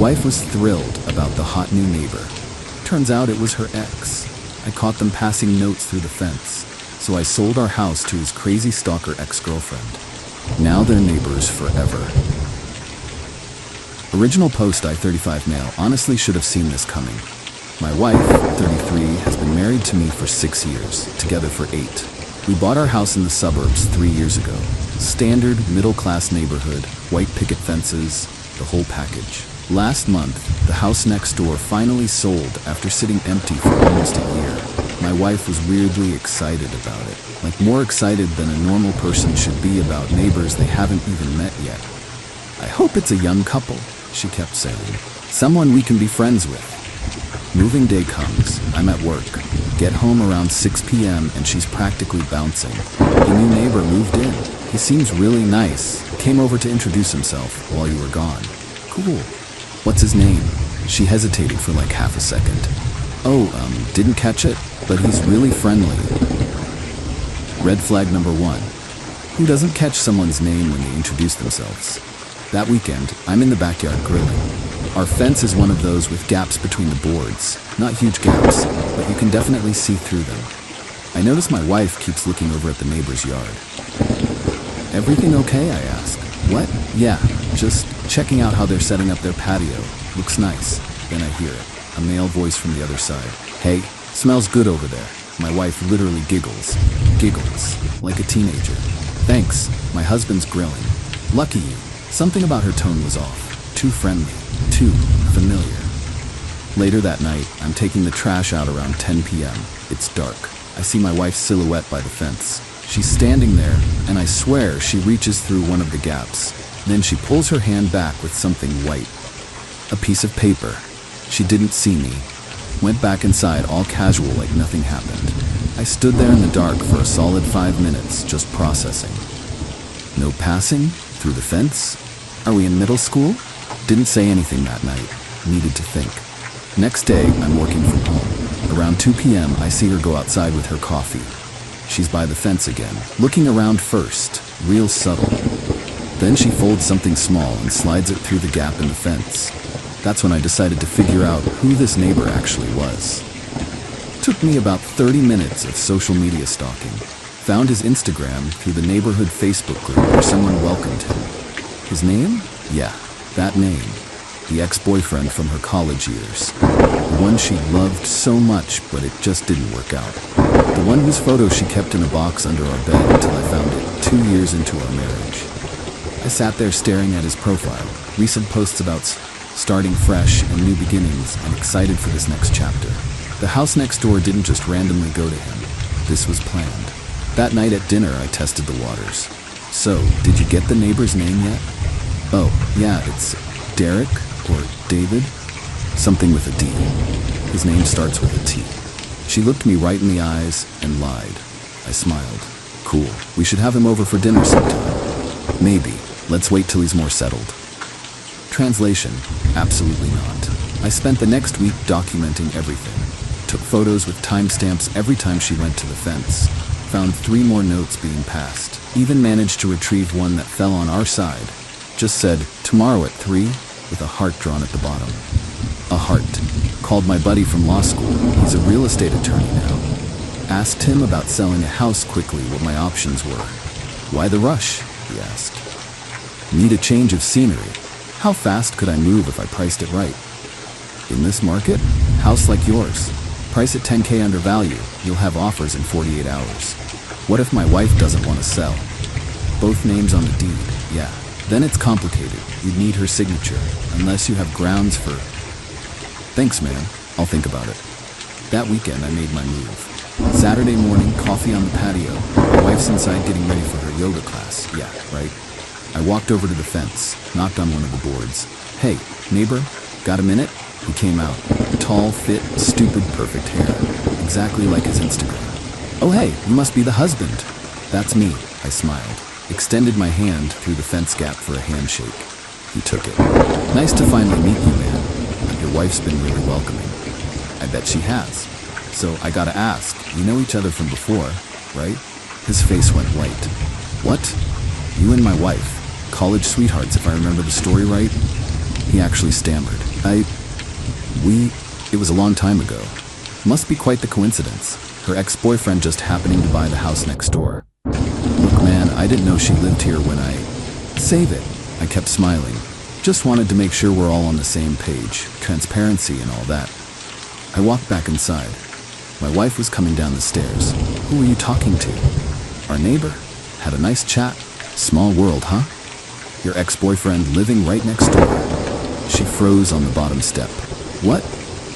wife was thrilled about the hot new neighbor. Turns out it was her ex. I caught them passing notes through the fence, so I sold our house to his crazy stalker ex-girlfriend. Now they're neighbors forever. Original post I-35 male honestly should have seen this coming. My wife, 33, has been married to me for 6 years, together for 8. We bought our house in the suburbs 3 years ago. Standard middle-class neighborhood, white picket fences, the whole package. Last month, the house next door finally sold after sitting empty for almost a year. My wife was weirdly excited about it, like more excited than a normal person should be about neighbors they haven't even met yet. I hope it's a young couple, she kept saying. Someone we can be friends with. Moving day comes, I'm at work. Get home around 6 p.m. and she's practically bouncing. The new neighbor moved in. He seems really nice. Came over to introduce himself while you were gone. Cool. What's his name? She hesitated for like half a second. Didn't catch it, but he's really friendly. Red flag number 1. Who doesn't catch someone's name when they introduce themselves? That weekend, I'm in the backyard grilling. Our fence is one of those with gaps between the boards. Not huge gaps, but you can definitely see through them. I notice my wife keeps looking over at the neighbor's yard. Everything okay, I ask. What? Yeah, just checking out how they're setting up their patio. Looks nice. Then I hear it. A male voice from the other side. Hey, smells good over there. My wife literally giggles. Giggles. Like a teenager. Thanks. My husband's grilling. Lucky you. Something about her tone was off. Too friendly. Too familiar. Later that night, I'm taking the trash out around 10 p.m. It's dark. I see my wife's silhouette by the fence. She's standing there, and I swear she reaches through one of the gaps. Then she pulls her hand back with something white. A piece of paper. She didn't see me. Went back inside all casual like nothing happened. I stood there in the dark for a solid 5 minutes, just processing. No passing? Through the fence? Are we in middle school? Didn't say anything that night. Needed to think. Next day, I'm working from home. Around 2 p.m., I see her go outside with her coffee. She's by the fence again, looking around first, real subtle. Then she folds something small and slides it through the gap in the fence. That's when I decided to figure out who this neighbor actually was. Took me about 30 minutes of social media stalking. Found his Instagram through the neighborhood Facebook group where someone welcomed him. His name? Yeah, that name. The ex-boyfriend from her college years. The one she loved so much, but it just didn't work out. The one whose photo she kept in a box under our bed until I found it 2 years into our marriage. I sat there staring at his profile, recent posts about starting fresh and new beginnings, and excited for this next chapter. The house next door didn't just randomly go to him. This was planned. That night at dinner, I tested the waters. So, did you get the neighbor's name yet? Oh, yeah, it's Derek or David? Something with a D. His name starts with a T. She looked me right in the eyes and lied. I smiled. Cool. We should have him over for dinner sometime. Maybe. Let's wait till he's more settled. Translation: absolutely not. I spent the next week documenting everything. Took photos with timestamps every time she went to the fence. Found 3 more notes being passed. Even managed to retrieve one that fell on our side. Just said, tomorrow at 3, with a heart drawn at the bottom. A heart. Called my buddy from law school. He's a real estate attorney now. Asked him about selling a house quickly, what my options were. Why the rush? He asked. Need a change of scenery. How fast could I move if I priced it right? In this market, house like yours. Price at $10K under value, you'll have offers in 48 hours. What if my wife doesn't want to sell? Both names on the deed, yeah. Then it's complicated. You'd need her signature, unless you have grounds for... Thanks, man. I'll think about it. That weekend, I made my move. Saturday morning, coffee on the patio. My wife's inside getting ready for her yoga class. Yeah, right? I walked over to the fence, knocked on one of the boards. Hey, neighbor, got a minute? He came out. Tall, fit, stupid, perfect hair. Exactly like his Instagram. Oh hey, you must be the husband. That's me, I smiled. Extended my hand through the fence gap for a handshake. He took it. Nice to finally meet you, man. Your wife's been really welcoming. I bet she has. So I gotta ask, you know each other from before, right? His face went white. What? You and my wife. College sweethearts, if I remember the story right? He actually stammered. I... we... It was a long time ago. Must be quite the coincidence. Her ex-boyfriend just happening to buy the house next door. Look, man, I didn't know she lived here when I... Save it. I kept smiling. Just wanted to make sure we're all on the same page. Transparency and all that. I walked back inside. My wife was coming down the stairs. Who were you talking to? Our neighbor? Had a nice chat? Small world, huh? Your ex-boyfriend living right next door. She froze on the bottom step. What?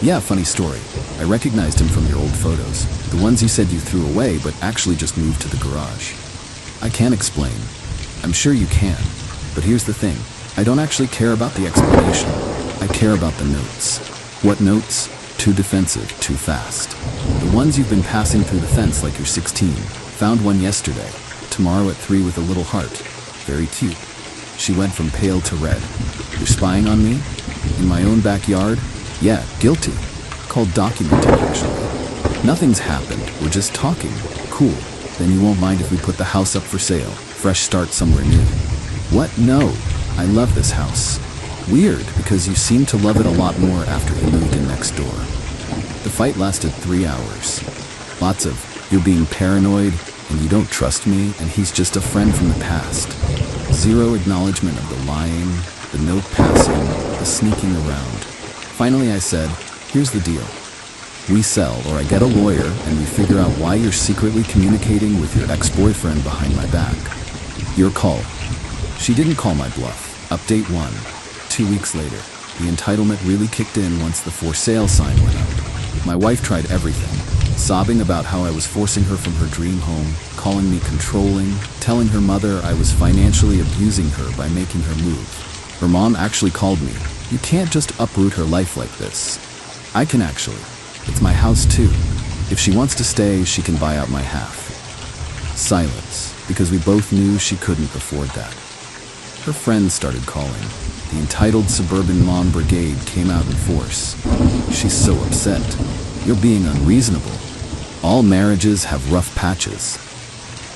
Yeah, funny story. I recognized him from your old photos. The ones you said you threw away, but actually just moved to the garage. I can't explain. I'm sure you can. But here's the thing. I don't actually care about the explanation. I care about the notes. What notes? Too defensive, too fast. The ones you've been passing through the fence like you're 16. Found one yesterday. Tomorrow at 3 with a little heart. Very cute. She went from pale to red. You're spying on me? In my own backyard? Yeah, guilty. Called documented, actually. Nothing's happened. We're just talking. Cool. Then you won't mind if we put the house up for sale. Fresh start somewhere new. What? No. I love this house. Weird, because you seem to love it a lot more after he moved in next door. The fight lasted 3 hours. Lots of, you're being paranoid, and you don't trust me, and he's just a friend from the past. Zero acknowledgement of the lying, the note passing, the sneaking around. Finally I said, here's the deal. We sell, or I get a lawyer, and we figure out why you're secretly communicating with your ex-boyfriend behind my back. Your call. She didn't call my bluff. Update 1. 2 weeks later, the entitlement really kicked in once the for sale sign went up. My wife tried everything, sobbing about how I was forcing her from her dream home, calling me controlling, telling her mother I was financially abusing her by making her move. Her mom actually called me. You can't just uproot her life like this. I can actually. It's my house too. If she wants to stay, she can buy out my half. Silence, because we both knew she couldn't afford that. Her friends started calling. The entitled suburban mom brigade came out in force. She's so upset. You're being unreasonable. All marriages have rough patches.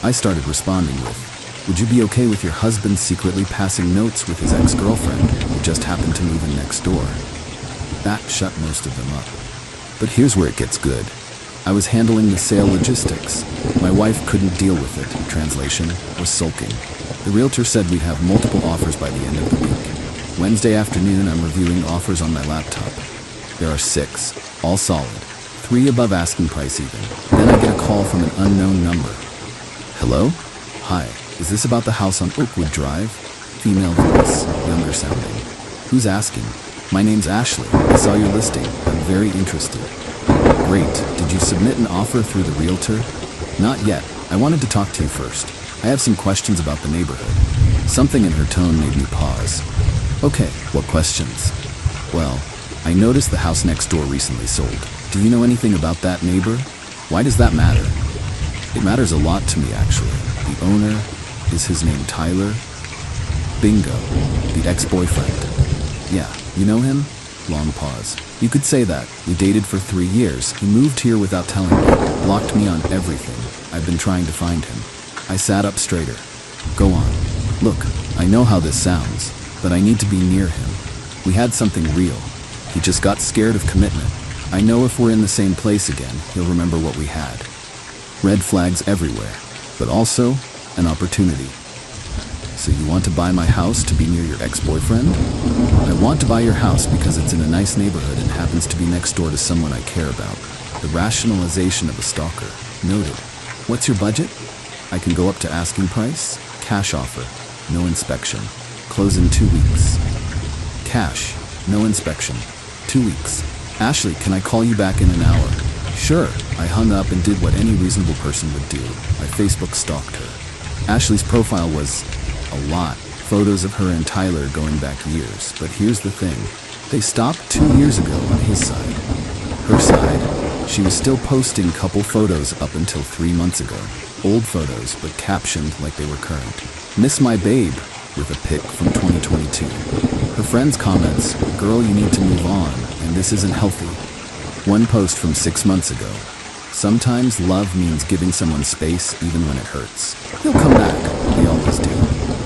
I started responding with, would you be okay with your husband secretly passing notes with his ex-girlfriend who just happened to move in next door? That shut most of them up. But here's where it gets good. I was handling the sale logistics. My wife couldn't deal with it. Translation, was sulking. The realtor said we'd have multiple offers by the end of the week. Wednesday afternoon, I'm reviewing offers on my laptop. There are 6, all solid. 3 above asking price even. Then I get a call from an unknown number. Hello? Hi, is this about the house on Oakwood Drive? Female voice, younger sounding. Who's asking? My name's Ashley. I saw your listing. I'm very interested. Great. Did you submit an offer through the realtor? Not yet. I wanted to talk to you first. I have some questions about the neighborhood. Something in her tone made me pause. Okay, what questions? Well, I noticed the house next door recently sold. Do you know anything about that neighbor? Why does that matter? It matters a lot to me, actually. The owner, is his name Tyler? Bingo. The ex-boyfriend. Yeah, you know him? Long pause. You could say that. We dated for 3 years. He moved here without telling me. Blocked me on everything. I've been trying to find him. I sat up straighter. Go on. Look, I know how this sounds, but I need to be near him. We had something real. He just got scared of commitment. I know if we're in the same place again, he'll remember what we had. Red flags everywhere, but also an opportunity. So you want to buy my house to be near your ex-boyfriend? I want to buy your house because it's in a nice neighborhood and happens to be next door to someone I care about. The rationalization of a stalker. Noted. What's your budget? I can go up to asking price. Cash offer. No inspection. Close in 2 weeks. Cash. No inspection. 2 weeks. Ashley, can I call you back in an hour? Sure. I hung up and did what any reasonable person would do. I Facebook stalked her. Ashley's profile was a lot. Photos of her and Tyler going back years. But here's the thing. They stopped 2 years ago on his side. Her side, she was still posting couple photos up until 3 months ago. Old photos, but captioned like they were current. Miss my babe, with a pic from 2022. Her friend's comments, girl, you need to move on, and this isn't healthy. One post from 6 months ago. Sometimes love means giving someone space even when it hurts. He'll come back. They always do.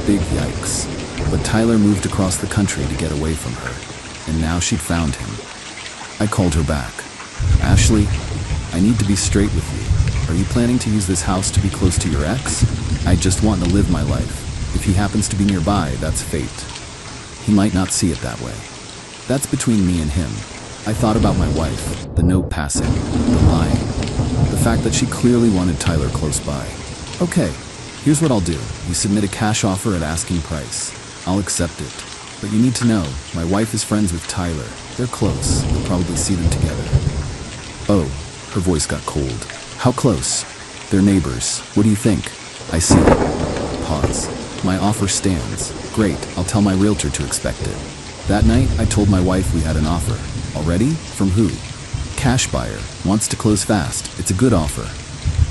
Big yikes. But Tyler moved across the country to get away from her. and now she'd found him. I called her back. Ashley, I need to be straight with you. Are you planning to use this house to be close to your ex? I just want to live my life. If he happens to be nearby, that's fate. He might not see it that way. That's between me and him. I thought about my wife, the note passing, the lying, the fact that she clearly wanted Tyler close by. Okay, here's what I'll do. You submit a cash offer at asking price. I'll accept it. But you need to know, my wife is friends with Tyler. They're close. You'll probably see them together. Oh, her voice got cold. How close? They're neighbors. What do you think? I see. Pause. My offer stands. Great, I'll tell my realtor to expect it. That night, I told my wife we had an offer. Already? From who? Cash buyer. Wants to close fast. It's a good offer.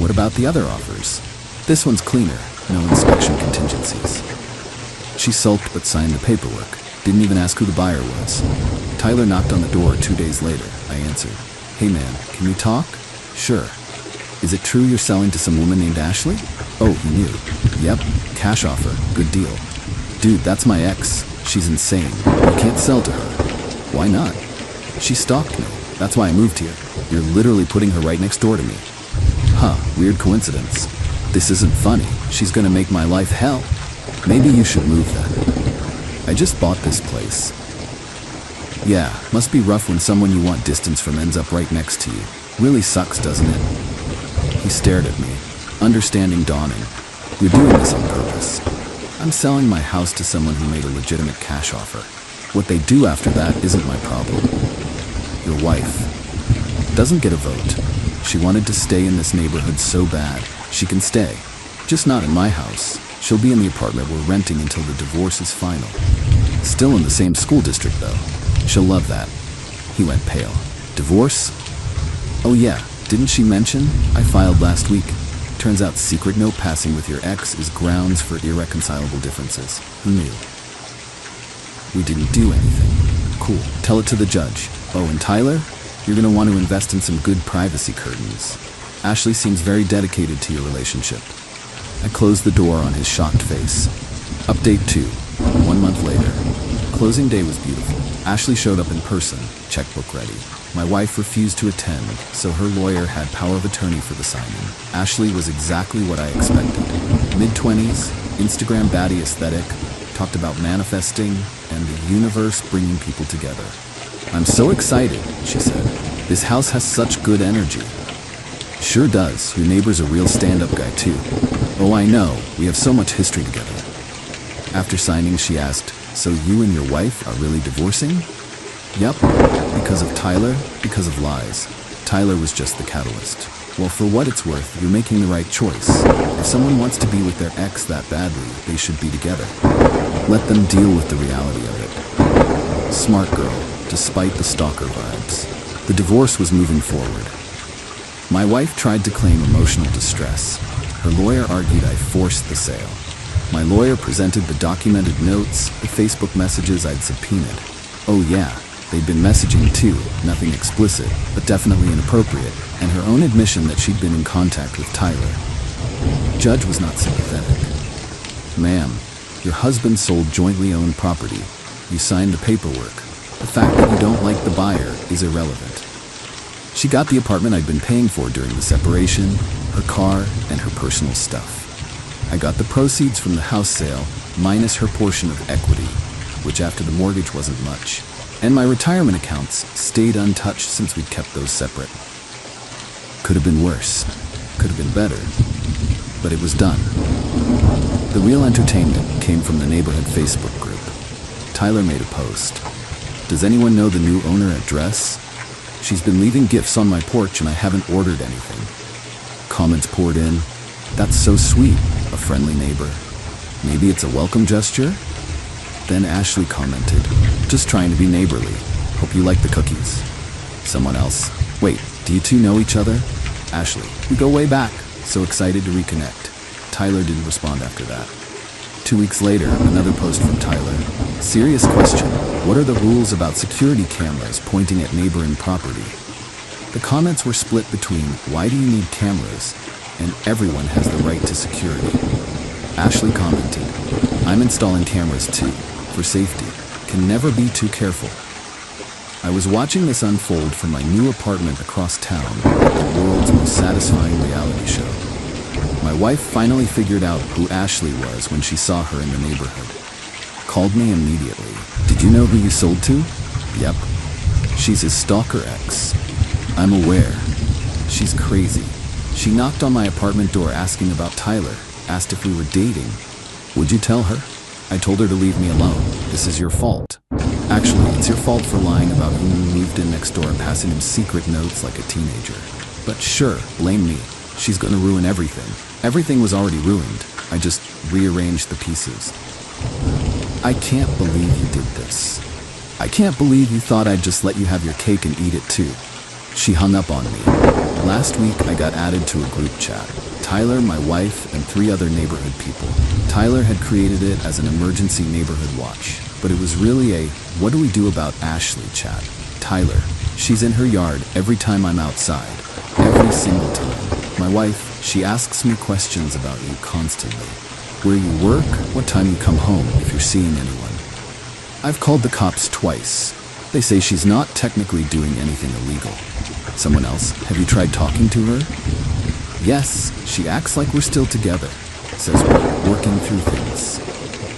What about the other offers? This one's cleaner. No inspection contingencies. She sulked but signed the paperwork. Didn't even ask who the buyer was. Tyler knocked on the door 2 days later. I answered. Hey man, can we talk? Sure. Is it true you're selling to some woman named Ashley? Oh, he knew. Yep, cash offer. Good deal. Dude, that's my ex. She's insane. You can't sell to her. Why not? She stalked me. That's why I moved here. You're literally putting her right next door to me. Huh, weird coincidence. This isn't funny. She's gonna make my life hell. Maybe you should move then. I just bought this place. Yeah, must be rough when someone you want distance from ends up right next to you. Really sucks, doesn't it? He stared at me, understanding dawning. You're doing this on purpose. I'm selling my house to someone who made a legitimate cash offer. What they do after that isn't my problem. Your wife doesn't get a vote. She wanted to stay in this neighborhood so bad. She can stay, just not in my house. She'll be in the apartment we're renting until the divorce is final. Still in the same school district, though. She'll love that. He went pale. Divorce? Oh yeah, didn't she mention? I filed last week. Turns out secret note passing with your ex is grounds for irreconcilable differences. Who knew? We didn't do anything. Cool. Tell it to the judge. Oh, and Tyler? You're gonna want to invest in some good privacy curtains. Ashley seems very dedicated to your relationship. I closed the door on his shocked face. Update 2. 1 month later. Closing day was beautiful. Ashley showed up in person, checkbook ready. My wife refused to attend, so her lawyer had power of attorney for the signing. Ashley was exactly what I expected. Mid-20s, Instagram baddie aesthetic, talked about manifesting and the universe bringing people together. I'm so excited, she said. This house has such good energy. Sure does. Your neighbor's a real stand-up guy too. Oh, I know. We have so much history together. After signing, she asked, so you and your wife are really divorcing? Yep. Because of Tyler, because of lies. Tyler was just the catalyst. Well, for what it's worth, you're making the right choice. If someone wants to be with their ex that badly, they should be together. Let them deal with the reality of it. Smart girl, despite the stalker vibes. The divorce was moving forward. My wife tried to claim emotional distress. Her lawyer argued I forced the sale. My lawyer presented the documented notes, the Facebook messages I'd subpoenaed. Oh yeah, they'd been messaging too, nothing explicit, but definitely inappropriate, and her own admission that she'd been in contact with Tyler. Judge was not sympathetic. Ma'am, your husband sold jointly owned property. You signed the paperwork. The fact that you don't like the buyer is irrelevant. She got the apartment I'd been paying for during the separation, her car, and her personal stuff. I got the proceeds from the house sale, minus her portion of equity, which after the mortgage wasn't much. And my retirement accounts stayed untouched since we'd kept those separate. Could have been worse. Could have been better. But it was done. The real entertainment came from the neighborhood Facebook group. Tyler made a post. Does anyone know the new owner address? She's been leaving gifts on my porch and I haven't ordered anything. Comments poured in. That's so sweet, a friendly neighbor. Maybe it's a welcome gesture? Then Ashley commented, just trying to be neighborly. Hope you like the cookies. Someone else. Wait, do you two know each other? Ashley, we go way back. So excited to reconnect. Tyler didn't respond after that. 2 weeks later, another post from Tyler. Serious question. What are the rules about security cameras pointing at neighboring property? The comments were split between, why do you need cameras? And everyone has the right to security. Ashley commented, I'm installing cameras too, for safety. Can never be too careful. I was watching this unfold from my new apartment across town at the world's most satisfying reality show. My wife finally figured out who Ashley was when she saw her in the neighborhood. Called me immediately. Did you know who you sold to? Yep. She's his stalker ex. I'm aware. She's crazy. She knocked on my apartment door asking about Tyler, asked if we were dating. Would you tell her? I told her to leave me alone. This is your fault. Actually, it's your fault for lying about whom you moved in next door and passing him secret notes like a teenager. But sure, blame me. She's gonna ruin everything. Everything was already ruined. I just rearranged the pieces. I can't believe you did this. I can't believe you thought I'd just let you have your cake and eat it too. She hung up on me. Last week, I got added to a group chat. Tyler, my wife, and 3 other neighborhood people. Tyler had created it as an emergency neighborhood watch, but it was really a "what do we do about Ashley" chat. Tyler, she's in her yard every time I'm outside. Every single time. My wife, she asks me questions about you constantly. Where you work, what time you come home, if you're seeing anyone. I've called the cops twice. They say she's not technically doing anything illegal. Someone else, have you tried talking to her? Yes, she acts like we're still together. Says we're working through things.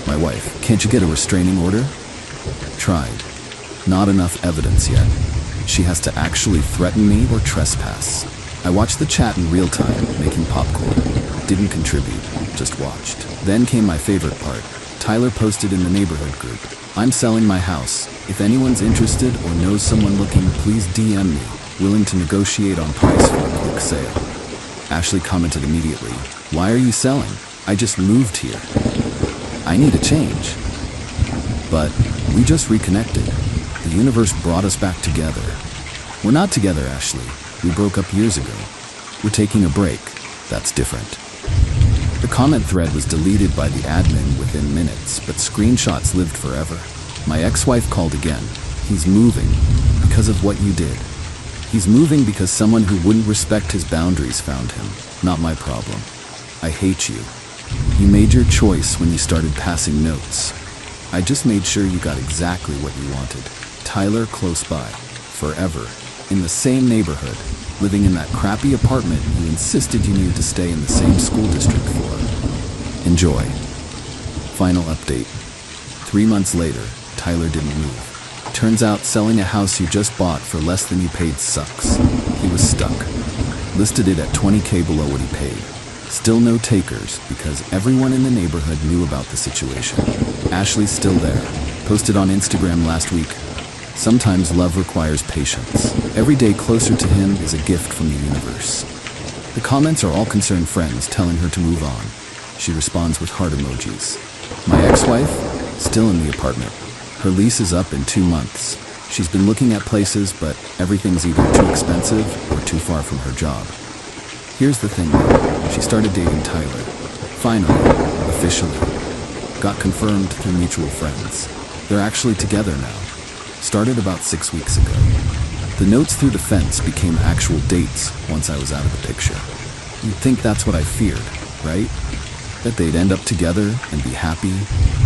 My wife, can't you get a restraining order? Tried. Not enough evidence yet. She has to actually threaten me or trespass. I watched the chat in real time, making popcorn. Didn't contribute, just watched. Then came my favorite part. Tyler posted in the neighborhood group, "I'm selling my house. If anyone's interested or knows someone looking, please DM me. Willing to negotiate on price for a quick sale." Ashley commented immediately, "Why are you selling? I just moved here. I need a change." But we just reconnected. The universe brought us back together. We're not together, Ashley. We broke up years ago. We're taking a break. That's different. The comment thread was deleted by the admin within minutes, but screenshots lived forever. My ex-wife called again. He's moving because of what you did. He's moving because someone who wouldn't respect his boundaries found him. Not my problem. I hate you. You made your choice when you started passing notes. I just made sure you got exactly what you wanted. Tyler close by. Forever. In the same neighborhood. Living in that crappy apartment you insisted you needed to stay in the same school district for. Enjoy. Final update. 3 months later, Tyler didn't move. Turns out selling a house you just bought for less than you paid sucks. He was stuck. Listed it at $20K below what he paid. Still no takers because everyone in the neighborhood knew about the situation. Ashley's still there. Posted on Instagram last week. Sometimes love requires patience. Every day closer to him is a gift from the universe. The comments are all concerned friends telling her to move on. She responds with heart emojis. My ex-wife, still in the apartment. Her lease is up in 2 months. She's been looking at places, but everything's either too expensive or too far from her job. Here's the thing though, she started dating Tyler. Finally, officially. Got confirmed through mutual friends. They're actually together now. Started about 6 weeks ago. The notes through the fence became actual dates once I was out of the picture. You'd think that's what I feared, right? That they'd end up together and be happy,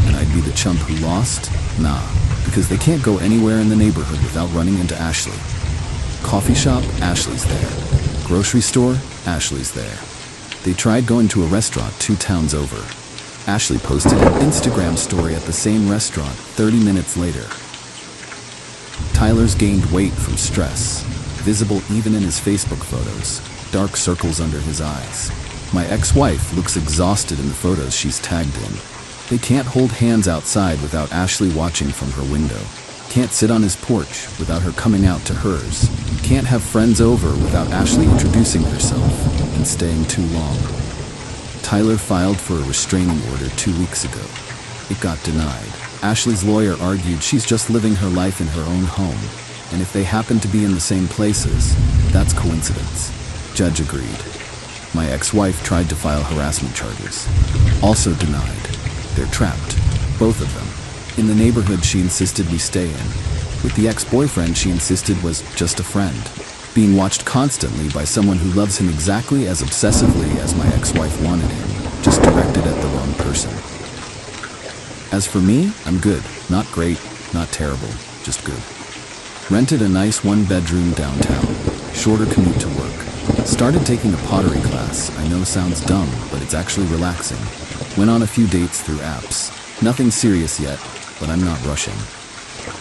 and I'd be the chump who lost? Nah, because they can't go anywhere in the neighborhood without running into Ashley. Coffee shop, Ashley's there. Grocery store, Ashley's there. They tried going to a restaurant 2 towns over. Ashley posted an Instagram story at the same restaurant 30 minutes later. Tyler's gained weight from stress, visible even in his Facebook photos, dark circles under his eyes. My ex-wife looks exhausted in the photos she's tagged in. They can't hold hands outside without Ashley watching from her window. Can't sit on his porch without her coming out to hers. Can't have friends over without Ashley introducing herself and staying too long. Tyler filed for a restraining order 2 weeks ago. It got denied. Ashley's lawyer argued she's just living her life in her own home, and if they happen to be in the same places, that's coincidence. Judge agreed. My ex-wife tried to file harassment charges. Also denied. They're trapped. Both of them. In the neighborhood she insisted we stay in. With the ex-boyfriend she insisted was just a friend. Being watched constantly by someone who loves him exactly as obsessively as my ex-wife wanted him, just directed at the wrong person. As for me, I'm good. Not great, not terrible, just good. Rented a nice one-bedroom downtown, shorter commute to work. Started taking a pottery class. I know sounds dumb, but it's actually relaxing. Went on a few dates through apps. Nothing serious yet, but I'm not rushing.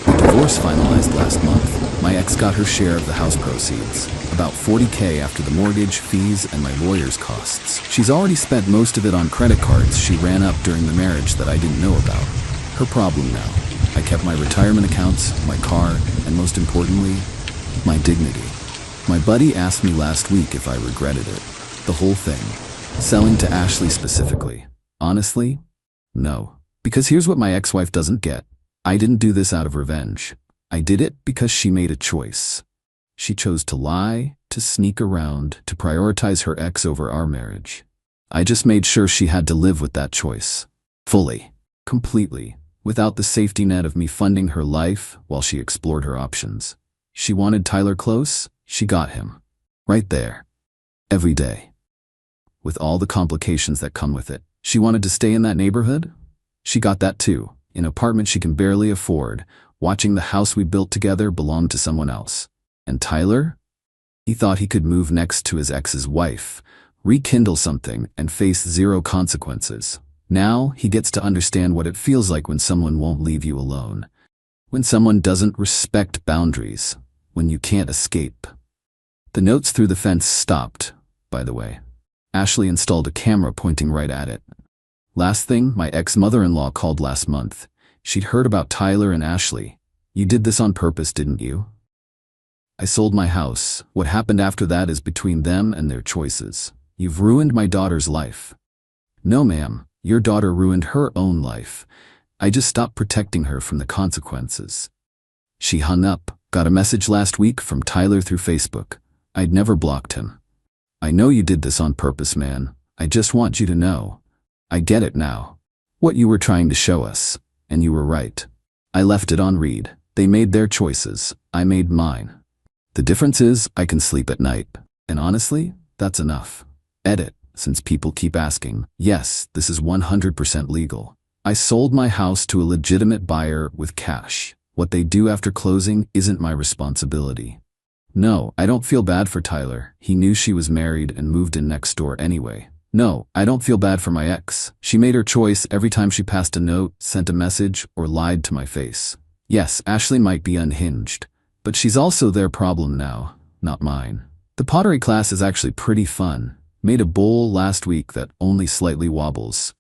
The divorce finalized last month. My ex got her share of the house proceeds, about $40K after the mortgage, fees, and my lawyer's costs. She's already spent most of it on credit cards she ran up during the marriage that I didn't know about. Her problem now. I kept my retirement accounts, my car, and most importantly, my dignity. My buddy asked me last week if I regretted it. The whole thing. Selling to Ashley specifically. Honestly, no. Because here's what my ex-wife doesn't get. I didn't do this out of revenge. I did it because she made a choice. She chose to lie, to sneak around, to prioritize her ex over our marriage. I just made sure she had to live with that choice. Fully. Completely. Without the safety net of me funding her life while she explored her options. She wanted Tyler close, she got him. Right there. Every day. With all the complications that come with it. She wanted to stay in that neighborhood? She got that too. An apartment she can barely afford, watching the house we built together belong to someone else. And Tyler? He thought he could move next to his ex's wife, rekindle something, and face zero consequences. Now he gets to understand what it feels like when someone won't leave you alone. When someone doesn't respect boundaries. When you can't escape. The notes through the fence stopped, by the way. Ashley installed a camera pointing right at it. Last thing, my ex-mother-in-law called last month. She'd heard about Tyler and Ashley. You did this on purpose, didn't you? I sold my house. What happened after that is between them and their choices. You've ruined my daughter's life. No, ma'am. Your daughter ruined her own life. I just stopped protecting her from the consequences. She hung up, got a message last week from Tyler through Facebook. I'd never blocked him. I know you did this on purpose, man. I just want you to know. I get it now. What you were trying to show us. And you were right. I left it on read. They made their choices. I made mine. The difference is I can sleep at night. And honestly, that's enough. Edit. Since people keep asking, yes, this is 100% legal. I sold my house to a legitimate buyer with cash. What they do after closing isn't my responsibility. No, I don't feel bad for Tyler. He knew she was married and moved in next door anyway. No, I don't feel bad for my ex. She made her choice every time she passed a note, sent a message, or lied to my face. Yes, Ashley might be unhinged, but she's also their problem now, not mine. The pottery class is actually pretty fun. Made a bowl last week that only slightly wobbles.